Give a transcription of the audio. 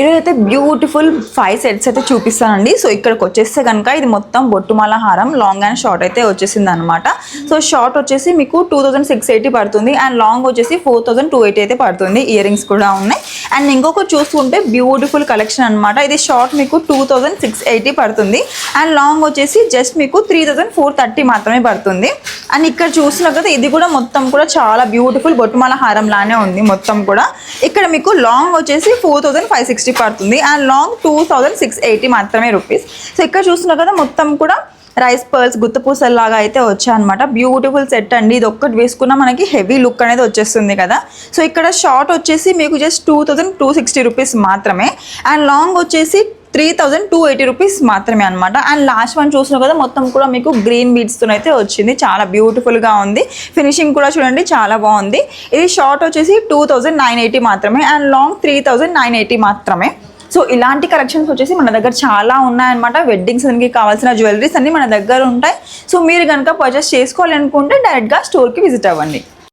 ఇదైతే beautiful 5 sets అయితే చూపిస్తానండి. సో ఇక్కడికి వచ్చేస్తే కనుక ఇది మొత్తం బొట్టుమాల హారం లాంగ్ అండ్ షార్ట్ అయితే వచ్చేసింది అనమాట. సో షార్ట్ వచ్చేసి మీకు 2680 పడుతుంది అండ్ లాంగ్ వచ్చేసి 4280 అయితే పడుతుంది. ఇయర్ రింగ్స్ కూడా ఉన్నాయి. అండ్ ఇంకొక చూసుకుంటే బ్యూటిఫుల్ కలెక్షన్ అనమాట. ఇది షార్ట్ మీకు 2680 పడుతుంది అండ్ లాంగ్ వచ్చేసి జస్ట్ మీకు 3430 మాత్రమే పడుతుంది. అండ్ ఇక్కడ చూసినా కదా ఇది కూడా మొత్తం కూడా చాలా బ్యూటిఫుల్ బొట్టుమాల హారం లానే ఉంది మొత్తం కూడా. ఇక్కడ మీకు లాంగ్ వచ్చేసి 4560 పడుతుంది అండ్ లాంగ్ 2680 మాత్రమే రూపీస్. సో ఇక్కడ చూస్తున్నా కదా మొత్తం కూడా రైస్ పర్ల్స్ గుత్తపూసలు లాగా అయితే వచ్చాయన్నమాట. బ్యూటిఫుల్ సెట్ అండి. ఇది ఒక్కటి వేసుకున్నా మనకి హెవీ లుక్ అనేది వచ్చేస్తుంది కదా. సో ఇక్కడ షార్ట్ వచ్చేసి మీకు జస్ట్ 2260 రూపీస్ మాత్రమే అండ్ లాంగ్ వచ్చేసి 3280 రూపీస్ మాత్రమే అనమాట. అండ్ లాస్ట్ వన్ చూసినా కదా మొత్తం కూడా మీకు గ్రీన్ బీడ్స్తో అయితే వచ్చింది. చాలా బ్యూటిఫుల్గా ఉంది. ఫినిషింగ్ కూడా చూడండి చాలా బాగుంది. ఇది షార్ట్ వచ్చేసి 2980 మాత్రమే అండ్ లాంగ్ 3980 మాత్రమే. సో ఇలాంటి కలెక్షన్స్ వచ్చేసి మన దగ్గర చాలా ఉన్నాయన్నమాట. వెడ్డింగ్ సీజన్కి కావాల్సిన జ్యువెలరీస్ అన్నీ మన దగ్గర ఉంటాయి. సో మీరు కనుక పర్చేస్ చేసుకోవాలనుకుంటే డైరెక్ట్గా స్టోర్కి విజిట్ అవ్వండి.